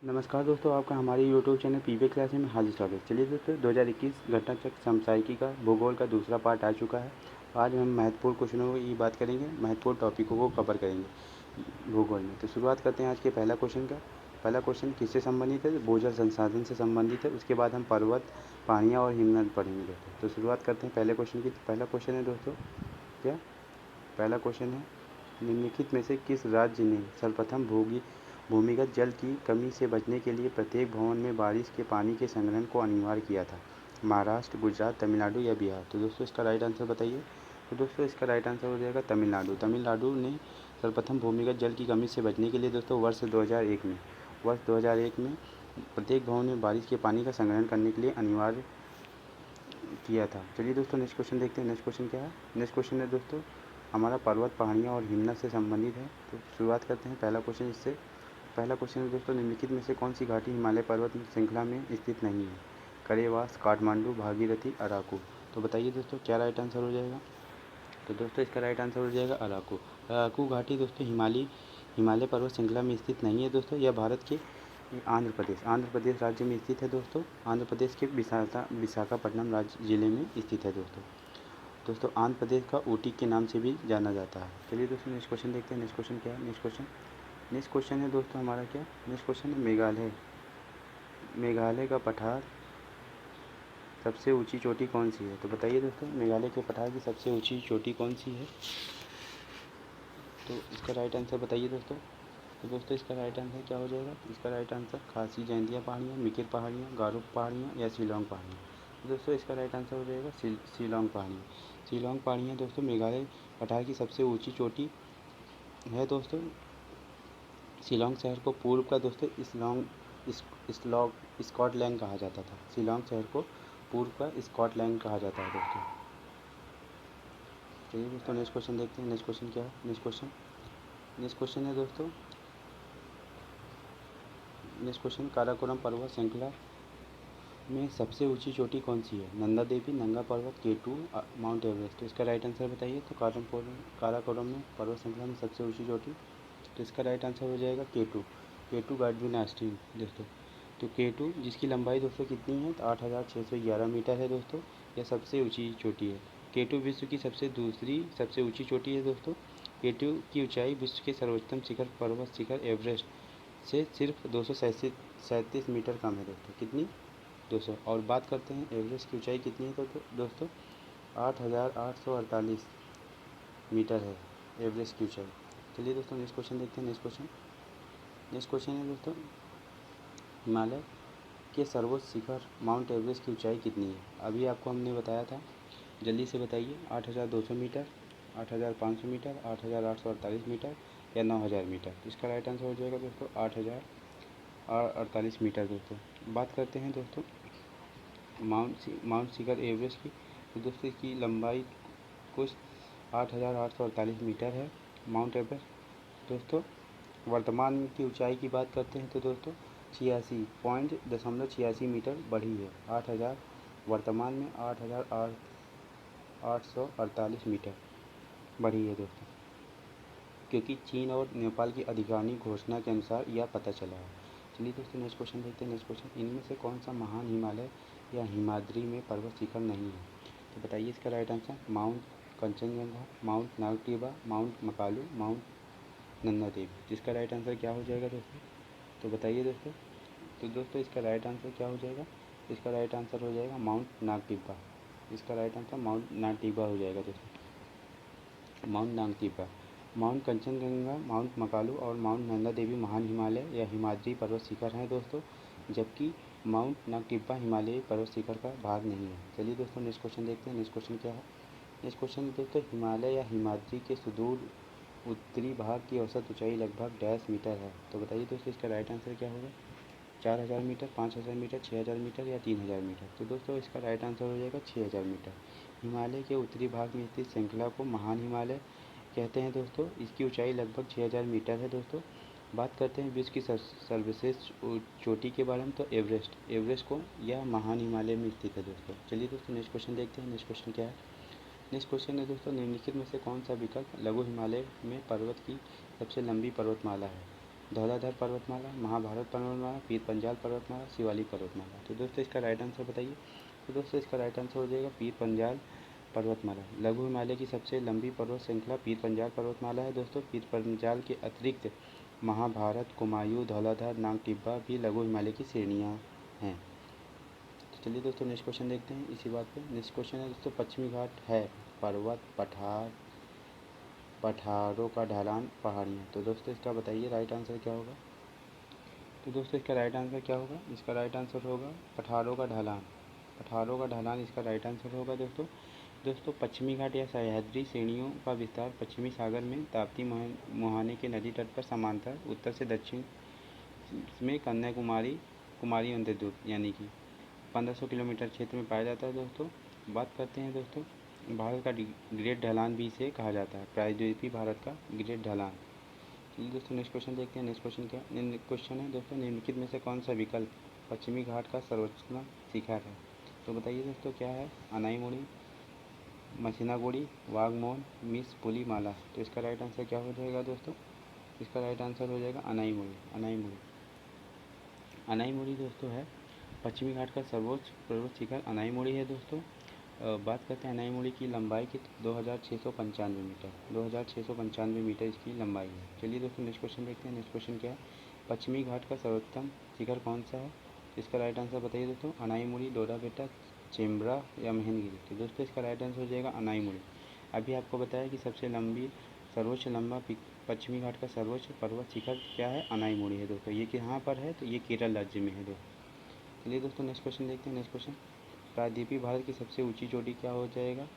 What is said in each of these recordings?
नमस्कार दोस्तों, आपका हमारे यूट्यूब चैनल पीवे क्लास में हाजिर स्वागत। चलिए दोस्तों, 2021 घटनाचक्र समसामयिकी का भूगोल का दूसरा पार्ट आ चुका है। आज हम महत्वपूर्ण क्वेश्चनों की बात करेंगे, महत्वपूर्ण टॉपिकों को कवर करेंगे भूगोल में। तो शुरुआत करते हैं आज के पहला क्वेश्चन का। पहला क्वेश्चन किससे संबंधित है? भूजल संसाधन से संबंधित है। उसके बाद हम पर्वत, पहाड़ियाँ और हिमनद पढ़ेंगे दोस्तों। तो शुरुआत करते हैं पहले क्वेश्चन की। पहला क्वेश्चन है दोस्तों, क्या पहला क्वेश्चन है, निम्नलिखित में से किस राज्य ने सर्वप्रथम भूमिगत जल की कमी से बचने के लिए प्रत्येक भवन में बारिश के पानी के संग्रहण को अनिवार्य किया था? महाराष्ट्र, गुजरात, तमिलनाडु या बिहार? तो दोस्तों इसका राइट आंसर बताइए। तो दोस्तों इसका राइट आंसर हो जाएगा तमिलनाडु। तमिलनाडु ने सर्वप्रथम भूमिगत जल की कमी से बचने के लिए दोस्तों वर्ष 2001 में प्रत्येक भवन में बारिश के पानी का संग्रहण करने के लिए अनिवार्य किया था। चलिए दोस्तों नेक्स्ट क्वेश्चन देखते हैं। नेक्स्ट क्वेश्चन क्या है? नेक्स्ट क्वेश्चन है दोस्तों हमारा पर्वत, पहाड़ियाँ और हिमनद से संबंधित है। तो शुरुआत करते हैं पहला क्वेश्चन इससे। पहला क्वेश्चन है दोस्तों, निम्नलिखित में से कौन सी घाटी हिमालय पर्वत श्रृंखला में स्थित नहीं है? करेवास, काठमांडू, भागीरथी, अराकू? तो बताइए दोस्तों क्या राइट आंसर हो जाएगा? तो दोस्तों इसका राइट आंसर हो जाएगा अराकू। अराकू घाटी दोस्तों हिमालय पर्वत श्रृंखला में स्थित नहीं है दोस्तों। यह भारत के आंध्र प्रदेश राज्य में स्थित है दोस्तों। आंध्र प्रदेश के विशाखापट्टनम राज्य जिले में स्थित है दोस्तों आंध्र प्रदेश का ऊटी के नाम से भी जाना जाता है। चलिए दोस्तों नेक्स्ट क्वेश्चन देखते हैं। नेक्स्ट क्वेश्चन क्या है? नेक्स्ट क्वेश्चन है दोस्तों हमारा क्या? नेक्स्ट क्वेश्चन है मेघालय का पठार सबसे ऊंची चोटी कौन सी है? तो बताइए दोस्तों मेघालय के पठार की सबसे ऊंची चोटी कौन सी है? तो इसका राइट आंसर बताइए दोस्तों। तो दोस्तों इसका राइट आंसर क्या हो जाएगा? इसका राइट आंसर खासी जैंतिया पहाड़ियाँ, मिकिर पहाड़ियाँ, गारो पहाड़ियाँ या शिलोंग पहाड़ियाँ? तो दोस्तों इसका राइट आंसर हो जाएगा शिलोंग पहाड़ियाँ। शिलोंग पहाड़ियाँ दोस्तों मेघालय पठार की सबसे ऊंची चोटी है दोस्तों। शिलोंग शहर को पूर्व का दोस्तों स्कॉटलैंड कहा जाता था। शिलोंग शहर को पूर्व का स्कॉटलैंड कहा जाता है दोस्तों। चलिए दोस्तों नेक्स्ट क्वेश्चन देखते हैं। नेक्स्ट क्वेश्चन क्या है? नेक्स्ट क्वेश्चन है दोस्तों, नेक्स्ट क्वेश्चन काराकोरम पर्वत श्रृंखला में सबसे ऊंची चोटी कौन सी है? नंदा देवी, नंगा पर्वत, K2, माउंट एवरेस्ट? तो इसका राइट आंसर बताइए। तो काराकोरम में पर्वत श्रृंखला में सबसे ऊंची चोटी, तो इसका राइट आंसर हो जाएगा K2 गार्डविन आस्टीन दोस्तों। तो K2 जिसकी लंबाई दोस्तों कितनी है? तो 8611 मीटर है दोस्तों। यह सबसे ऊंची चोटी है। K2 विश्व की सबसे ऊंची चोटी है दोस्तों। K2 की ऊंचाई विश्व के सर्वोच्चतम शिखर पर्वत शिखर एवरेस्ट से सिर्फ 237 मीटर कम है दोस्तों। कितनी? 200। और बात करते हैं एवरेस्ट की ऊंचाई कितनी है तो दोस्तों 8848 मीटर है एवरेस्ट की ऊंचाई। चलिए दोस्तों नेक्स्ट क्वेश्चन देखते हैं। नेक्स्ट क्वेश्चन है दोस्तों, हिमालय के सर्वोच्च शिखर माउंट एवरेस्ट की ऊंचाई कितनी है? अभी आपको हमने बताया था, जल्दी से बताइए। 8200 मीटर, 8500 मीटर, 8848 मीटर या 9000 मीटर? तो इसका राइट आंसर हो जाएगा दोस्तों 8048 मीटर दोस्तों। बात करते हैं दोस्तों माउंट शिखर एवरेस्ट की। तो दोस्तों इसकी लंबाई कुछ 8848 मीटर है माउंट एवरेस्ट दोस्तों। वर्तमान की ऊंचाई की बात करते हैं तो दोस्तों 86.86 मीटर बढ़ी है। 8000 वर्तमान में 8848 मीटर बढ़ी है दोस्तों, क्योंकि चीन और नेपाल की आधिकारिक घोषणा के अनुसार यह पता चला है। चलिए दोस्तों नेक्स्ट क्वेश्चन देखते हैं। नेक्स्ट क्वेश्चन, इनमें से कौन सा महान हिमालय या हिमाद्री में पर्वत शिखर नहीं है? तो बताइए इसका right answer. Mount Kanchenjunga, mount Nagtibba, mount Makalu, mount Nanda Devi? जिसका राइट आंसर क्या हो जाएगा दोस्तों? तो बताइए दोस्तों। तो दोस्तों इसका राइट आंसर क्या हो जाएगा? इसका राइट आंसर हो जाएगा माउंट नागटिबा। इसका राइट आंसर माउंट नागटिबा हो जाएगा दोस्तों। Mount Nagtibba, mount Kanchenjunga, mount Makalu और माउंट नंदा देवी महान हिमालय या हिमाद्री पर्वत शिखर हैं दोस्तों, जबकि माउंट नागटिबा हिमालयी पर्वत शिखर का भाग नहीं है। चलिए दोस्तों नेक्स्ट क्वेश्चन देखते हैं। नेक्स्ट क्वेश्चन क्या है? नेक्स्ट क्वेश्चन दोस्तों, हिमालय या हिमाद्री के सुदूर उत्तरी भाग की औसत ऊंचाई लगभग 1.5 मीटर है। तो बताइए दोस्तों इसका राइट आंसर क्या होगा? 4000 मीटर, 5000 मीटर, 6000 मीटर या 3000 मीटर? तो दोस्तों इसका राइट आंसर हो जाएगा 6000 मीटर। हिमालय के उत्तरी भाग में स्थित श्रृंखला को महान हिमालय कहते हैं दोस्तों। इसकी ऊंचाई लगभग 6000 मीटर है दोस्तों। बात करते हैं विश्व की सर्वश्रेष्ठ चोटी के बारे में, तो एवरेस्ट को यह महान हिमालय में स्थित है दोस्तों। चलिए दोस्तों नेक्स्ट क्वेश्चन देखते हैं। नेक्स्ट क्वेश्चन क्या है? नेक्स्ट क्वेश्चन है दोस्तों, निम्नलिखित में से कौन सा विकल्प लघु हिमालय में पर्वत की सबसे लंबी पर्वतमाला है? धौलाधर पर्वतमाला, महाभारत पर्वतमाला, पीर पंजाल पर्वतमाला, शिवालिक पर्वतमाला। तो दोस्तों इसका राइट आंसर बताइए। तो दोस्तों इसका राइट आंसर हो जाएगा पीर पंजाल पर्वतमाला। लघु हिमालय की सबसे लंबी पर्वत श्रृंखला पीर पंजाल पर्वतमाला है दोस्तों। पीर पंजाल के अतिरिक्त महाभारत, कुमायूं, धौलाधर, नाग टिब्बा भी लघु हिमालय की श्रेणियाँ हैं। तो चलिए दोस्तों नेक्स्ट क्वेश्चन देखते हैं इसी बात पे। नेक्स्ट क्वेश्चन है दोस्तों, पश्चिमी घाट है पर्वत, पठारों का ढलान, पहाड़ियाँ। तो दोस्तों इसका बताइए राइट आंसर क्या होगा। तो दोस्तों इसका राइट आंसर क्या होगा। इसका राइट आंसर होगा पठारों का ढलान। पठारों का ढलान इसका राइट आंसर होगा दोस्तों पश्चिमी घाट या सह्याद्री श्रेणियों का विस्तार पश्चिमी सागर में ताप्ती मुहाने के नदी तट पर समांतर उत्तर से दक्षिण में कन्याकुमारी इंद्रदूत यानी कि 1500 किलोमीटर क्षेत्र में पाया जाता है दोस्तों। बात करते हैं दोस्तों भारत का ग्रेट ढलान भी इसे कहा जाता है, प्रायद्वीपीय भारत का ग्रेट ढलान। चलिए दोस्तों नेक्स्ट क्वेश्चन देखते हैं। नेक्स्ट क्वेश्चन क्या क्वेश्चन है दोस्तों, निम्नलिखित में से कौन सा विकल्प पश्चिमी घाट का सर्वोच्च शिखर है। तो बताइए दोस्तों क्या है, अनाईमुड़ी, मसिनागुड़ी, वाघमोन, मिस पुली माला। तो इसका राइट आंसर क्या हो जाएगा दोस्तों। इसका राइट आंसर हो जाएगा अनाईमुड़ी। अनाईमुड़ी दोस्तों है पश्चिमी घाट का सर्वोच्च पर्वत शिखर अनाईमुड़ी है दोस्तों। बात करते हैं अनाईमुड़ी की लंबाई की, 2695 मीटर, 2695 मीटर इसकी लंबाई है। चलिए दोस्तों नेक्स्ट क्वेश्चन देखते हैं। नेक्स्ट क्वेश्चन क्या है, पश्चिमी घाट का सर्वोत्तम शिखर कौन सा है। इसका राइट आंसर बताइए दोस्तों, अनाईमुड़ी, डोडाबेट्टा, चेम्बरा या महेंद्रगिरी। तो दोस्तों इसका राइट आंसर हो जाएगा अनाईमुड़ी। अभी आपको बताया कि सबसे सर्वोच्च लंबा पश्चिमी घाट का सर्वोच्च पर्वत शिखर क्या है, अनाईमुड़ी है दोस्तों। ये कहाँ पर है, तो ये केरल राज्य में है दोस्तों। चलिए दोस्तों नेक्स्ट क्वेश्चन देखते हैं। नेक्स्ट क्वेश्चन, प्रायद्वीपीय भारत की सबसे ऊंची चोटी क्या हो जाएगा,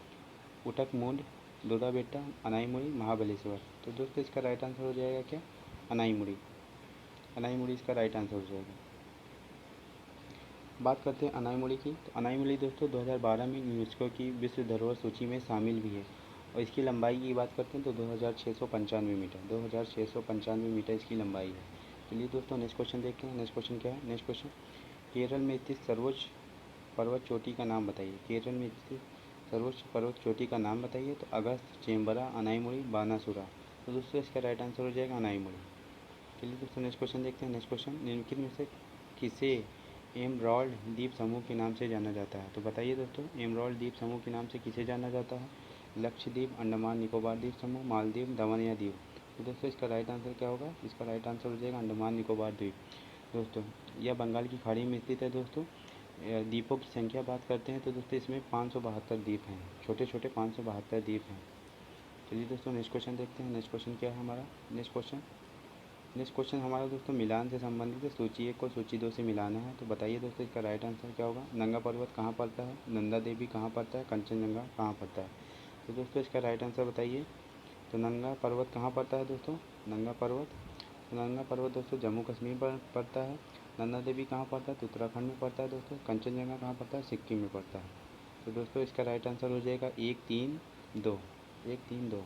उटकमुंड, डोडाबेट्टा, अनाईमुड़ी, महाबलेश्वर। तो दोस्तों इसका राइट आंसर हो जाएगा क्या, अनाईमुड़ी इसका राइट आंसर हो जाएगा। बात करते हैं अनाईमुड़ी की। तो अनाईमुड़ी दोस्तों 2012 में यूनेस्को की विश्व धरोहर सूची में शामिल भी है और इसकी लंबाई की बात करते हैं तो 2695 मीटर इसकी लंबाई है। चलिए दोस्तों नेक्स्ट क्वेश्चन देखते हैं। नेक्स्ट क्वेश्चन क्या है, नेक्स्ट क्वेश्चन, केरल में स्थित सर्वोच्च पर्वत चोटी का नाम बताइए। केरल में स्थित सर्वोच्च पर्वत चोटी का नाम बताइए। तो अगस्त, चेम्बरा, अनाईमुड़ी, बानासुरा। तो दोस्तों इसका राइट आंसर हो जाएगा अनाईमुड़ी। चलिए दोस्तों नेक्स्ट क्वेश्चन देखते हैं। नेक्स्ट क्वेश्चन, निम्नलिखित में से किसे एमराल्ड द्वीप समूह के नाम से जाना जाता है। तो बताइए दोस्तों एमराल्ड द्वीप समूह के नाम से किसे जाना जाता है, लक्षद्वीप, अंडमान निकोबार द्वीप समूह, मालदीव, दमन या दीव। तो दोस्तों इसका राइट आंसर क्या होगा। इसका राइट आंसर हो जाएगा अंडमान निकोबार द्वीप दोस्तों। यह बंगाल की खाड़ी में स्थित है दोस्तों। द्वीपों की संख्या बात करते हैं तो दोस्तों इसमें 572 द्वीप हैं, छोटे छोटे 572 द्वीप हैं। चलिए दोस्तों नेक्स्ट क्वेश्चन देखते हैं। नेक्स्ट क्वेश्चन क्या है हमारा, नेक्स्ट क्वेश्चन हमारा दोस्तों मिलान से संबंधित है। सूची 1 को सूची 2 से मिलाना है। तो बताइए दोस्तों इसका राइट आंसर क्या होगा। नंगा पर्वत कहाँ पड़ता है, नंदा देवी कहाँ पड़ता है, कंचनजंगा कहाँ पड़ता है। तो दोस्तों इसका राइट आंसर बताइए। तो नंगा पर्वत कहाँ पड़ता है दोस्तों, नंगा पर्वत दोस्तों जम्मू कश्मीर पर पड़ता है। नंदा देवी कहाँ पड़ता है, तो उत्तराखंड में पड़ता है दोस्तों। कंचनजंगा कहाँ पड़ता है, सिक्किम में पड़ता है। तो दोस्तों इसका राइट आंसर हो जाएगा 1, 3, 2, 1, 3, 2।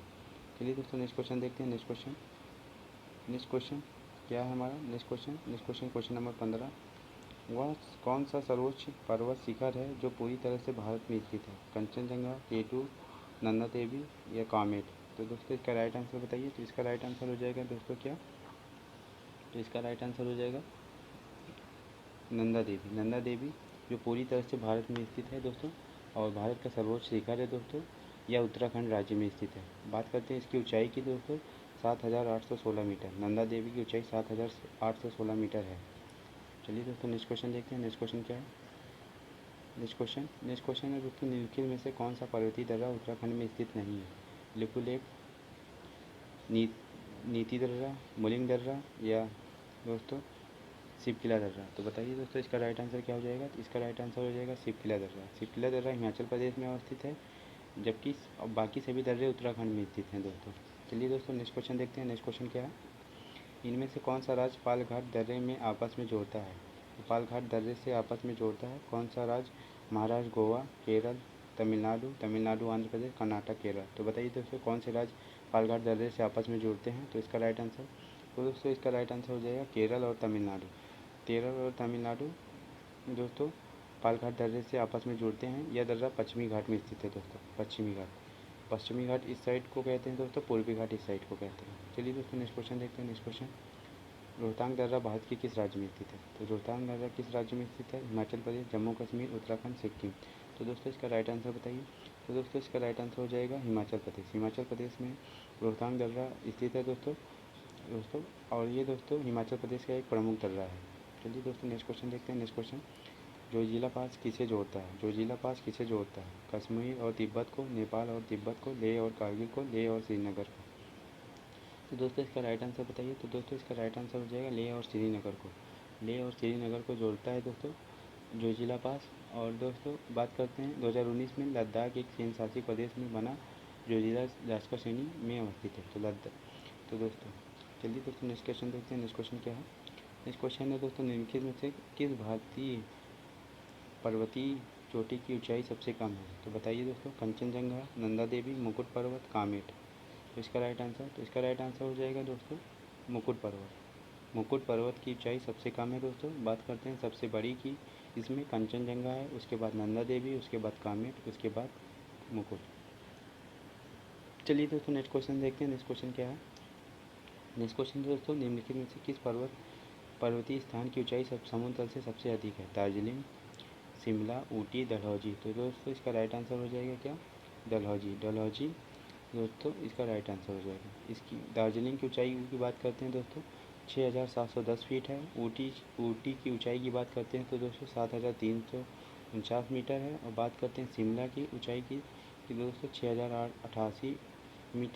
चलिए दोस्तों नेक्स्ट क्वेश्चन देखते हैं। नेक्स्ट क्वेश्चन क्या है हमारा, नेक्स्ट क्वेश्चन नंबर 15, वह कौन सा सर्वोच्च पर्वत शिखर है जो पूरी तरह से भारत में स्थित है, कंचनजंगा, केटू, नंदा देवी या कामेट। तो दोस्तों इसका राइट आंसर बताइए। तो इसका राइट आंसर हो जाएगा दोस्तों क्या, तो इसका राइट आंसर हो जाएगा नंदा देवी जो पूरी तरह से भारत में स्थित है दोस्तों और भारत का सर्वोच्च शिखर है दोस्तों। यह उत्तराखंड राज्य में स्थित है। बात करते हैं इसकी ऊंचाई की दोस्तों, 7816 मीटर। नंदा देवी की ऊंचाई 7816 मीटर है। चलिए दोस्तों नेक्स्ट क्वेश्चन देखते हैं। नेक्स्ट क्वेश्चन क्या है, नेक्स्ट क्वेश्चन है दोस्तों, निम्नलिखित में से कौन सा पर्वतीय दर्रा उत्तराखंड में स्थित नहीं है, लिपुलेख, नीति दर्रा, मुलिंग दर्रा या दोस्तों शिवकिला दर्रा। तो बताइए दोस्तों इसका राइट आंसर क्या हो जाएगा। तो इसका राइट आंसर हो जाएगा शिवकिला दर्रा हिमाचल प्रदेश में अवस्थित है, जबकि बाकी सभी दर्रे उत्तराखंड में स्थित हैं दोस्तों। चलिए दोस्तों नेक्स्ट क्वेश्चन देखते हैं। नेक्स्ट क्वेश्चन क्या है, इनमें से कौन सा राज्य पालघाट दर्रे में आपस में जोड़ता है। तो पालघाट दर्रे से आपस में जोड़ता है कौन सा राज्य, महाराष्ट्र, गोवा, केरल, तमिलनाडु, आंध्र प्रदेश, कर्नाटक, केरल। तो बताइए दोस्तों कौन से राज्य पालघाट दर्रे से आपस में जोड़ते हैं। तो इसका राइट आंसर, तो दोस्तों इसका राइट आंसर हो जाएगा केरल और तमिलनाडु दोस्तों पालघाट दर्रे से आपस में जुड़ते हैं। यह दर्रा पश्चिमी घाट में स्थित है दोस्तों। पश्चिमी घाट इस साइड को कहते हैं दोस्तों, पूर्वी घाट इस साइड को कहते हैं। चलिए दोस्तों नेक्स्ट क्वेश्चन देखते हैं। नेक्स्ट रोहतांग दर्रा भारत के किस राज्य में स्थित है? तो रोहतांग दर्रा किस राज्य में स्थित है? हिमाचल प्रदेश, जम्मू कश्मीर, उत्तराखंड, सिक्किम। तो दोस्तों इसका राइट आंसर बताइए। तो दोस्तों इसका राइट आंसर हो जाएगा हिमाचल प्रदेश। हिमाचल प्रदेश में रोहतांग दर्रा स्थित है दोस्तों और ये दोस्तों हिमाचल प्रदेश का एक प्रमुख दर्रा है। चलिए दोस्तों नेक्स्ट क्वेश्चन देखते हैं। नेक्स्ट क्वेश्चन, जोजिला पास किसे जोड़ता है? जोजिला पास किसे जोड़ता है? कश्मीर और तिब्बत को, नेपाल और तिब्बत को, लेह और कारगिल को, लेह और श्रीनगर को। तो दोस्तों इसका राइट आंसर बताइए। तो दोस्तों इसका राइट आंसर हो जाएगा लेह और श्रीनगर को। लेह और श्रीनगर को जोड़ता है दोस्तों जोजिला पास। और दोस्तों बात करते हैं 2019 में लद्दाख एक केंद्र शासित प्रदेश में बना जोजिला राजस्व श्रेणी में अवस्थित है। तो लद्दाख। तो दोस्तों चलिए दोस्तों नेक्स्ट क्वेश्चन देखते हैं। नेक्स्ट क्वेश्चन क्या है? नेक्स्ट क्वेश्चन है दोस्तों, निम्नलिखित में से किस भारतीय पर्वतीय चोटी की ऊंचाई सबसे कम है? तो बताइए दोस्तों, कंचनजंगा, नंदा देवी, मुकुट पर्वत, कामेट। तो इसका राइट आंसर हो जाएगा दोस्तों मुकुट पर्वत। मुकुट पर्वत की ऊंचाई सबसे कम है दोस्तों। बात करते हैं सबसे बड़ी की, इसमें कंचनजंगा है, उसके बाद नंदा देवी, उसके बाद कामेट, उसके बाद मुकुट। चलिए दोस्तों नेक्स्ट क्वेश्चन देखते हैं। नेक्स्ट क्वेश्चन क्या है? नेक्स्ट क्वेश्चन दोस्तों, निम्नलिखित में से किस पर्वतीय स्थान की ऊंचाई समुद्र तल से सबसे अधिक है? दार्जिलिंग, शिमला, ऊटी, डलहौजी। तो दोस्तों इसका राइट आंसर हो जाएगा क्या? डलहौजी दोस्तों इसका राइट आंसर हो जाएगा। इसकी दार्जिलिंग की ऊंचाई की बात करते हैं दोस्तों 6,710 फीट है। ऊटी की ऊंचाई की बात करते हैं तो दोस्तों 7,349 मीटर है। और बात करते हैं शिमला की ऊंचाई की दोस्तों 6,088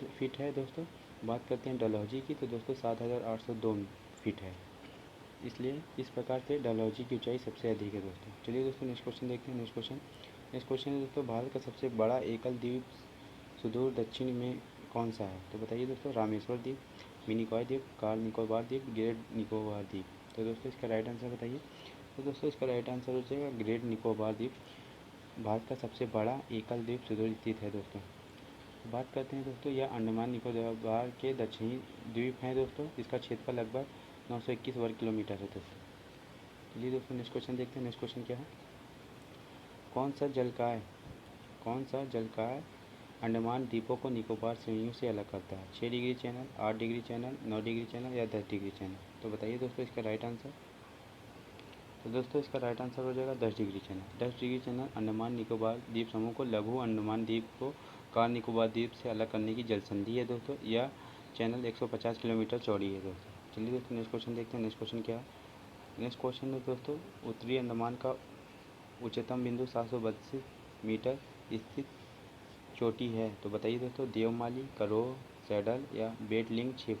फीट है दोस्तों। बात करते हैं डलहौजी की तो दोस्तों 7,802 फीट है। इसलिए इस प्रकार से डलहौजी की ऊंचाई सबसे अधिक है दोस्तों। चलिए दोस्तों नेक्स्ट क्वेश्चन देखते हैं। नेक्स्ट क्वेश्चन है दोस्तों, भारत का सबसे बड़ा एकल द्वीप सुदूर दक्षिण में कौन सा है? तो बताइए दोस्तों, रामेश्वर द्वीप, मिनिकॉय द्वीप, कार निकोबार द्वीप, ग्रेट निकोबार द्वीप। तो दोस्तों इसका राइट आंसर बताइए। तो दोस्तों इसका राइट आंसर हो जाएगा ग्रेट निकोबार द्वीप। भारत का सबसे बड़ा एकल द्वीप सुदूर स्थित है दोस्तों। बात करते हैं दोस्तों, यह अंडमान निकोबार के दक्षिणी द्वीप हैं दोस्तों। इसका क्षेत्रफल लगभग 921 वर्ग किलोमीटर है दोस्तों। चलिए दोस्तों नेक्स्ट क्वेश्चन देखते हैं। नेक्स्ट क्वेश्चन क्या है? कौन सा जलकाय अंडमान द्वीपों को निकोबार श्रेणियों से अलग करता है? 6 degree channel, 8 degree channel, 9 degree channel या 10 डिग्री चैनल। तो बताइए दोस्तों इसका राइट आंसर। तो दोस्तों इसका राइट आंसर हो जाएगा 10 degree channel. 10 degree channel Andaman Nicobar द्वीप समूह को लघु अंडमान द्वीप को कार निकोबार द्वीप से अलग करने की जल संधि है दोस्तों। यह चैनल 150 किलोमीटर चौड़ी है दोस्तों। चलिए दोस्तों नेक्स्ट क्वेश्चन देखते हैं। नेक्स्ट क्वेश्चन क्या है? नेक्स्ट क्वेश्चन है दोस्तों, उत्तरी अंडमान का उच्चतम बिंदु 732 मीटर स्थित चोटी है। तो बताइए दोस्तों, देवमाली, करोह, सैडल या बेटलिंग छिप।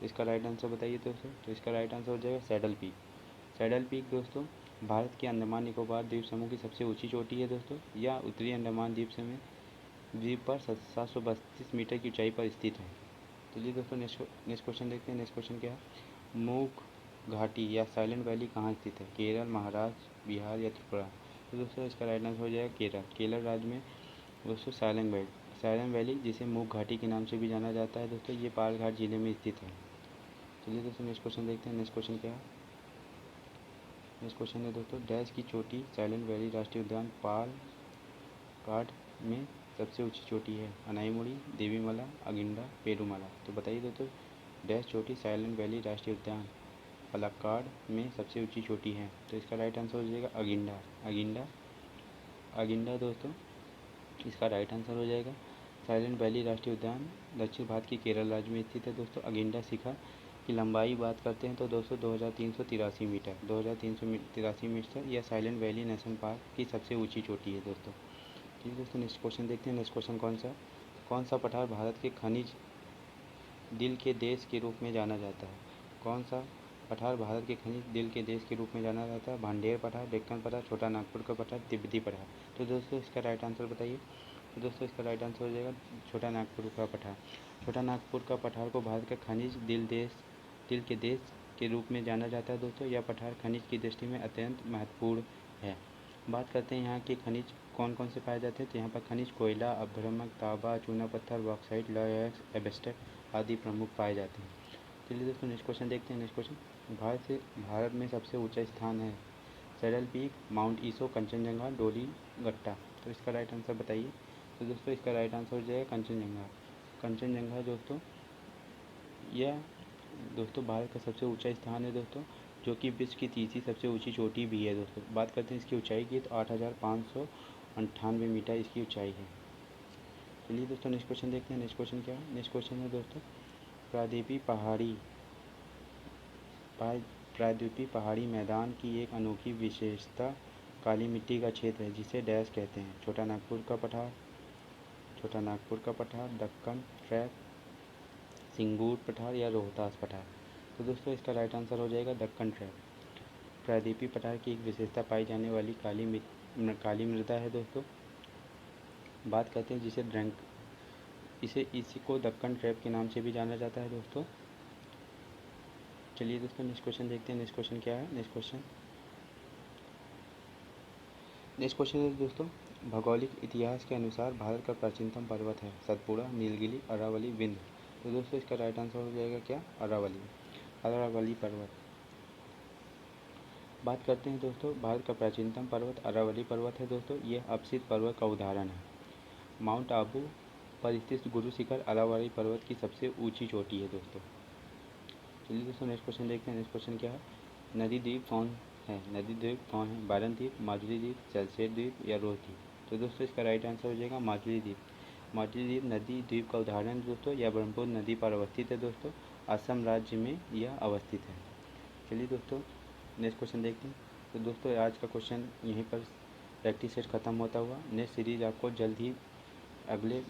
तो इसका राइट आंसर बताइए दोस्तों। तो इसका राइट आंसर हो जाएगा सैडल पीक। सैडल पीक दोस्तों भारत के अंडमान निकोबार द्वीप समूह की सबसे ऊंची चोटी है दोस्तों। यह उत्तरी अंडमान द्वीप पर 732 मीटर की ऊंचाई पर स्थित है। चलिए दोस्तों नेक्स्ट क्वेश्चन देखते हैं। नेक्स्ट क्वेश्चन क्या है? मूक घाटी या साइलेंट वैली कहाँ स्थित है? केरल, महाराष्ट्र, बिहार या त्रिपुरा। तो दोस्तों इसका राइट आंसर हो जाएगा केरल राज्य में दोस्तों साइलेंट वैली, जिसे मूक घाटी के नाम से भी जाना जाता है दोस्तों, ये पालघाट जिले में स्थित है। चलिए दोस्तों नेक्स्ट क्वेश्चन देखते हैं। नेक्स्ट क्वेश्चन क्या है? नेक्स्ट क्वेश्चन है दोस्तों, डैश की चोटी साइलेंट वैली राष्ट्रीय उद्यान पालघाट में सबसे ऊंची चोटी है? अनाईमुड़ी, देवीमला, अगिंडा, पेरूमला। तो बताइए दोस्तों, डैश चोटी साइलेंट वैली राष्ट्रीय उद्यान पलक्काड़ में सबसे ऊंची चोटी है? तो इसका राइट आंसर हो जाएगा अगिंडा दोस्तों इसका राइट आंसर हो जाएगा। साइलेंट वैली राष्ट्रीय उद्यान दक्षिण भारत के केरल राज्य में स्थित है दोस्तों। अगिंडा शिखर की लंबाई बात करते हैं तो दोस्तों 2383 मीटर यह साइलेंट वैली नेशनल पार्क की सबसे ऊंची चोटी है दोस्तों। ठीक है दोस्तों नेक्स्ट क्वेश्चन देखते हैं। नेक्स्ट क्वेश्चन कौन सा पठार भारत के खनिज दिल के देश के रूप में जाना जाता है? कौन सा पठार भारत के खनिज दिल के देश के रूप में जाना जाता है? भांडेर पठार, डेक्कन पठार, छोटा नागपुर का पठार, तिब्बती पठार। तो दोस्तों इसका राइट आंसर बताइए। तो दोस्तों इसका राइट आंसर हो जाएगा छोटा नागपुर का पठार। छोटा नागपुर का पठार को भारत का खनिज दिल के देश के रूप में जाना जाता है दोस्तों। यह पठार खनिज की दृष्टि में अत्यंत महत्वपूर्ण है। बात करते हैं यहाँ के खनिज कौन कौन से पाए जाते हैं। तो यहाँ पर खनिज कोयला, अपभ्रमक, तांबा, चूना पत्थर, बॉक्साइट, लौह एस्बेस्टस आदि प्रमुख पाए जाते हैं। चलिए दोस्तों नेक्स्ट क्वेश्चन देखते हैं। नेक्स्ट क्वेश्चन, भारत में सबसे ऊंचा स्थान है सैडल पीक, माउंट ईसो, कंचनजंगा, डोली गट्टा। तो इसका राइट आंसर बताइए। तो दोस्तों इसका राइट आंसर हो जाएगा कंचनजंगा दोस्तों। यह दोस्तों भारत का सबसे ऊंचा स्थान है दोस्तों, जो कि विश्व की तीसरी सबसे ऊंची चोटी भी है दोस्तों। बात करते हैं इसकी ऊंचाई की, तो 8,598 मीटर इसकी ऊंचाई है। चलिए दोस्तों नेक्स्ट क्वेश्चन देखते हैं। नेक्स्ट क्वेश्चन क्या है? नेक्स्ट क्वेश्चन है दोस्तों, प्रायद्वीपीय पहाड़ी मैदान की एक अनोखी विशेषता काली मिट्टी का क्षेत्र है, जिसे डैश कहते हैं। छोटा नागपुर का पठार, दक्कन ट्रैप, सिंगूर पठार या रोहतास पठार। तो दोस्तों इसका राइट आंसर हो जाएगा दक्कन ट्रैप। प्रायद्वीपीय पठार की एक विशेषता पाई जाने वाली काली मृदा है दोस्तों। बात करते हैं इसी को दक्कन ट्रैप के नाम से भी जाना जाता है दोस्तों। चलिए दोस्तों नेक्स्ट क्वेश्चन देखते हैं। नेक्स्ट क्वेश्चन क्या है? नेक्स्ट क्वेश्चन है दोस्तों, भौगोलिक इतिहास के अनुसार भारत का प्राचीनतम पर्वत है सतपुड़ा, नीलगिरी, अरावली, विंध्य। तो दोस्तों इसका राइट आंसर हो जाएगा क्या? अरावली पर्वत। बात करते हैं दोस्तों, भारत का प्राचीनतम पर्वत अरावली पर्वत है दोस्तों। यह अपसित पर्वत का उदाहरण है। माउंट आबू पर स्थित गुरु शिखर अरावली पर्वत की सबसे ऊंची चोटी है दोस्तों। चलिए दोस्तों नेक्स्ट क्वेश्चन देखते हैं। नेक्स्ट क्वेश्चन क्या है? नदी द्वीप कौन है? बारन द्वीप, माजुली द्वीप, चलचेर द्वीप या रोह द्वीप। तो दोस्तों इसका राइट आंसर हो जाएगा माजुली द्वीप। माजुली द्वीप नदी द्वीप का उदाहरण है दोस्तों। यह ब्रह्मपुत्र नदी पर अवस्थित है दोस्तों। असम राज्य में यह अवस्थित है। चलिए दोस्तों नेक्स्ट क्वेश्चन देखते हैं। तो दोस्तों आज का क्वेश्चन यहीं पर प्रैक्टिस सेट ख़त्म होता हुआ। नेक्स्ट सीरीज़ आपको जल्द ही अगले